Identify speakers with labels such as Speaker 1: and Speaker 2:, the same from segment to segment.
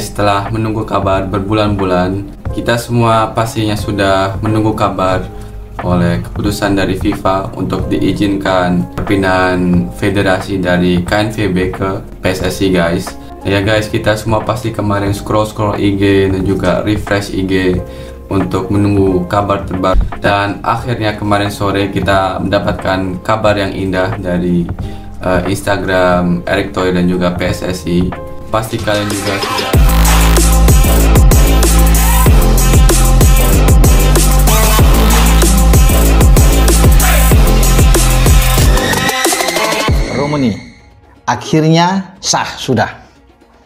Speaker 1: Setelah menunggu kabar berbulan-bulan, kita semua pastinya sudah menunggu kabar oleh keputusan dari FIFA untuk diizinkan perpindahan federasi dari KNVB ke PSSI guys. Ya guys, kita semua pasti kemarin scroll IG dan juga refresh IG untuk menunggu kabar terbaru. Dan akhirnya kemarin sore kita mendapatkan kabar yang indah dari Instagram Erick Thohir dan juga PSSI. Pasti kalian juga sudah
Speaker 2: Romani akhirnya sudah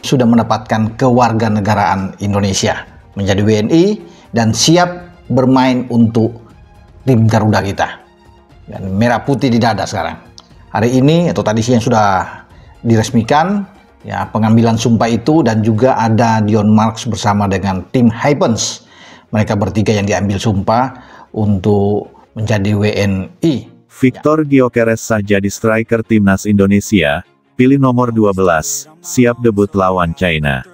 Speaker 2: mendapatkan kewarganegaraan Indonesia, menjadi WNI dan siap bermain untuk tim Garuda kita. Dan merah putih di dada sekarang. Hari ini atau tadi siang sudah diresmikan ya pengambilan sumpah itu, dan juga ada Dion Marks bersama dengan tim Hypens. Mereka bertiga yang diambil sumpah untuk menjadi WNI.
Speaker 3: Victor Gyökeres sah jadi striker timnas Indonesia, pilih nomor 12, siap debut lawan China.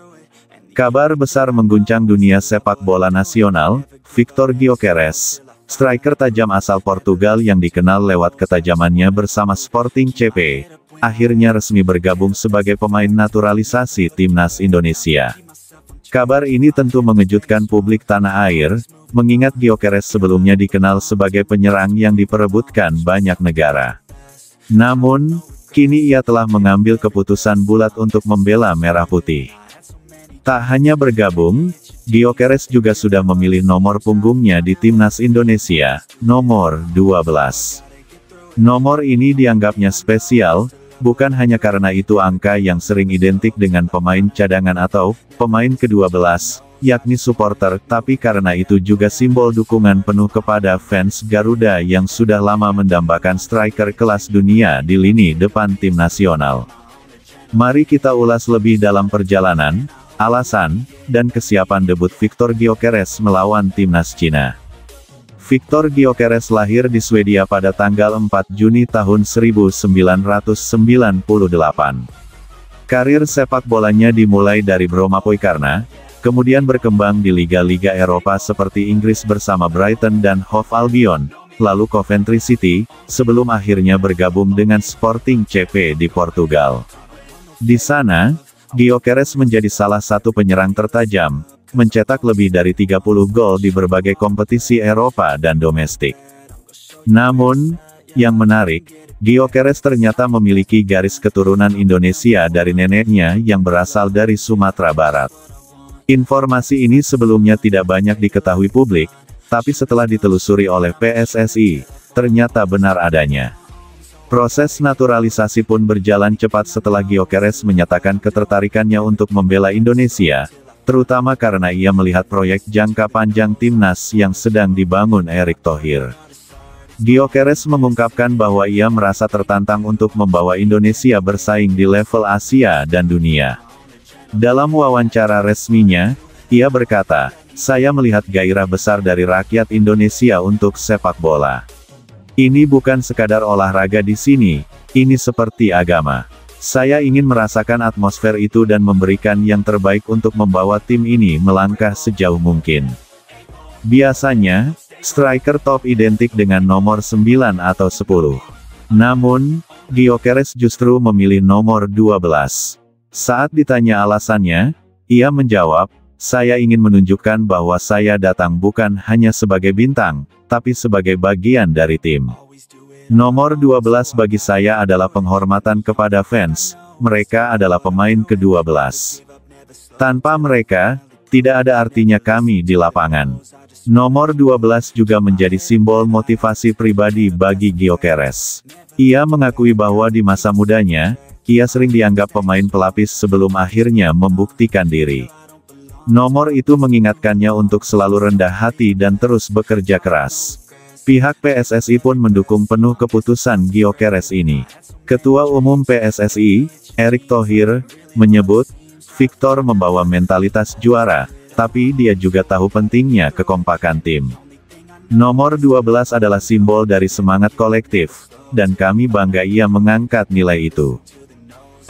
Speaker 3: Kabar besar mengguncang dunia sepak bola nasional. Victor Gyökeres, striker tajam asal Portugal yang dikenal lewat ketajamannya bersama Sporting CP, akhirnya resmi bergabung sebagai pemain naturalisasi timnas Indonesia. Kabar ini tentu mengejutkan publik tanah air, mengingat Gyökeres sebelumnya dikenal sebagai penyerang yang diperebutkan banyak negara. Namun, kini ia telah mengambil keputusan bulat untuk membela Merah Putih. Tak hanya bergabung, Gyökeres juga sudah memilih nomor punggungnya di timnas Indonesia, nomor 12. Nomor ini dianggapnya spesial, bukan hanya karena itu angka yang sering identik dengan pemain cadangan atau pemain ke-12, yakni supporter, tapi karena itu juga simbol dukungan penuh kepada fans Garuda yang sudah lama mendambakan striker kelas dunia di lini depan tim nasional. Mari kita ulas lebih dalam perjalanan, alasan, dan kesiapan debut Victor Gyökeres melawan timnas Cina. Victor Gyökeres lahir di Swedia pada tanggal 4 Juni tahun 1998. Karir sepak bolanya dimulai dari Brommapojkarna, kemudian berkembang di liga-liga Eropa seperti Inggris bersama Brighton dan Hove Albion, lalu Coventry City, sebelum akhirnya bergabung dengan Sporting CP di Portugal. Di sana, Gyökeres menjadi salah satu penyerang tertajam, mencetak lebih dari 30 gol di berbagai kompetisi Eropa dan domestik. Namun, yang menarik, Gyökeres ternyata memiliki garis keturunan Indonesia dari neneknya yang berasal dari Sumatera Barat. Informasi ini sebelumnya tidak banyak diketahui publik, tapi setelah ditelusuri oleh PSSI, ternyata benar adanya. Proses naturalisasi pun berjalan cepat setelah Gyökeres menyatakan ketertarikannya untuk membela Indonesia, terutama karena ia melihat proyek jangka panjang timnas yang sedang dibangun Erick Thohir. Gyökeres mengungkapkan bahwa ia merasa tertantang untuk membawa Indonesia bersaing di level Asia dan dunia. Dalam wawancara resminya, ia berkata, "Saya melihat gairah besar dari rakyat Indonesia untuk sepak bola. Ini bukan sekadar olahraga di sini, ini seperti agama. Saya ingin merasakan atmosfer itu dan memberikan yang terbaik untuk membawa tim ini melangkah sejauh mungkin." Biasanya, striker top identik dengan nomor 9 atau 10. Namun, Gyökeres justru memilih nomor 12. Saat ditanya alasannya, ia menjawab, "Saya ingin menunjukkan bahwa saya datang bukan hanya sebagai bintang, tapi sebagai bagian dari tim. Nomor 12 bagi saya adalah penghormatan kepada fans, mereka adalah pemain ke-12. Tanpa mereka, tidak ada artinya kami di lapangan." Nomor 12 juga menjadi simbol motivasi pribadi bagi Gyökeres. Ia mengakui bahwa di masa mudanya, ia sering dianggap pemain pelapis sebelum akhirnya membuktikan diri. Nomor itu mengingatkannya untuk selalu rendah hati dan terus bekerja keras. Pihak PSSI pun mendukung penuh keputusan Gyökeres ini. Ketua Umum PSSI, Erick Thohir, menyebut, Victor membawa mentalitas juara, tapi dia juga tahu pentingnya kekompakan tim. Nomor 12 adalah simbol dari semangat kolektif, dan kami bangga ia mengangkat nilai itu.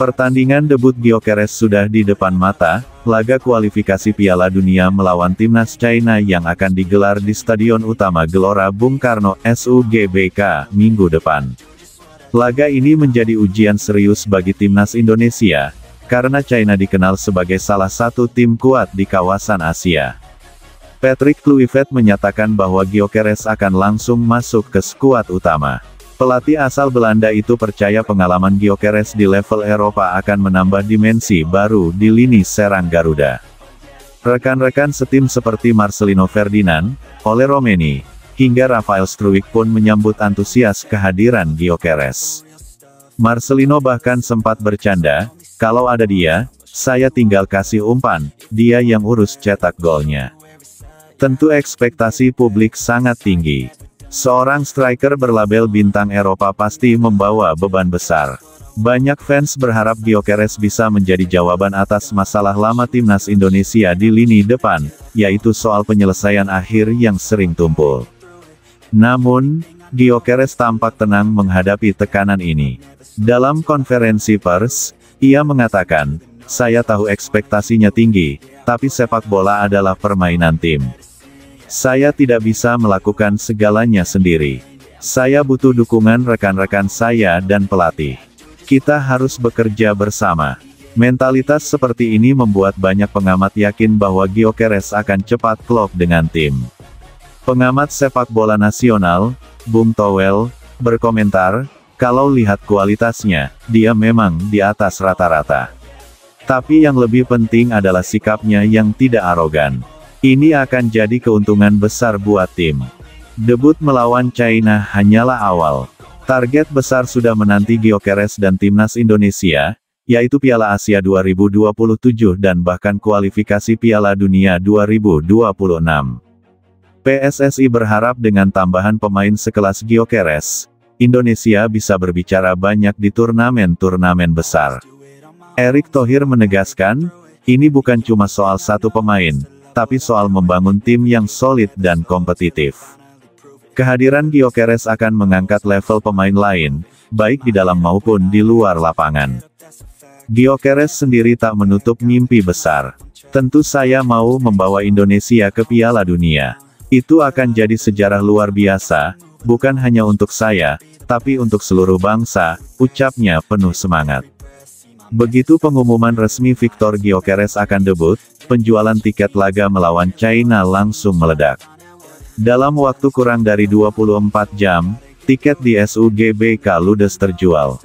Speaker 3: Pertandingan debut Gyökeres sudah di depan mata, laga kualifikasi Piala Dunia melawan timnas China yang akan digelar di Stadion Utama Gelora Bung Karno, SUGBK, minggu depan. Laga ini menjadi ujian serius bagi timnas Indonesia, karena China dikenal sebagai salah satu tim kuat di kawasan Asia. Patrick Kluivert menyatakan bahwa Gyökeres akan langsung masuk ke skuad utama. Pelatih asal Belanda itu percaya pengalaman Gyökeres di level Eropa akan menambah dimensi baru di lini serang Garuda. Rekan-rekan setim seperti Marcelino Ferdinand, Ole Romeni, hingga Rafael Struijk pun menyambut antusias kehadiran Gyökeres. Marcelino bahkan sempat bercanda, "Kalau ada dia, saya tinggal kasih umpan, dia yang urus cetak golnya." Tentu ekspektasi publik sangat tinggi. Seorang striker berlabel bintang Eropa pasti membawa beban besar. Banyak fans berharap Gyökeres bisa menjadi jawaban atas masalah lama timnas Indonesia di lini depan, yaitu soal penyelesaian akhir yang sering tumpul. Namun, Gyökeres tampak tenang menghadapi tekanan ini. Dalam konferensi pers, ia mengatakan, "Saya tahu ekspektasinya tinggi, tapi sepak bola adalah permainan tim. Saya tidak bisa melakukan segalanya sendiri. Saya butuh dukungan rekan-rekan saya dan pelatih. Kita harus bekerja bersama." Mentalitas seperti ini membuat banyak pengamat yakin bahwa Gyökeres akan cepat klop dengan tim. Pengamat sepak bola nasional, Bung Towel, berkomentar, "Kalau lihat kualitasnya, dia memang di atas rata-rata. Tapi yang lebih penting adalah sikapnya yang tidak arogan. Ini akan jadi keuntungan besar buat tim." Debut melawan China hanyalah awal. Target besar sudah menanti Gyökeres dan timnas Indonesia, yaitu Piala Asia 2027 dan bahkan kualifikasi Piala Dunia 2026. PSSI berharap dengan tambahan pemain sekelas Gyökeres, Indonesia bisa berbicara banyak di turnamen-turnamen besar. Erick Thohir menegaskan, ini bukan cuma soal satu pemain, tapi soal membangun tim yang solid dan kompetitif. Kehadiran Gyökeres akan mengangkat level pemain lain, baik di dalam maupun di luar lapangan. Gyökeres sendiri tak menutup mimpi besar. "Tentu saya mau membawa Indonesia ke Piala Dunia. Itu akan jadi sejarah luar biasa, bukan hanya untuk saya, tapi untuk seluruh bangsa," ucapnya penuh semangat. Begitu pengumuman resmi Victor Gyökeres akan debut, penjualan tiket laga melawan China langsung meledak. Dalam waktu kurang dari 24 jam, tiket di SUGBK ludes terjual.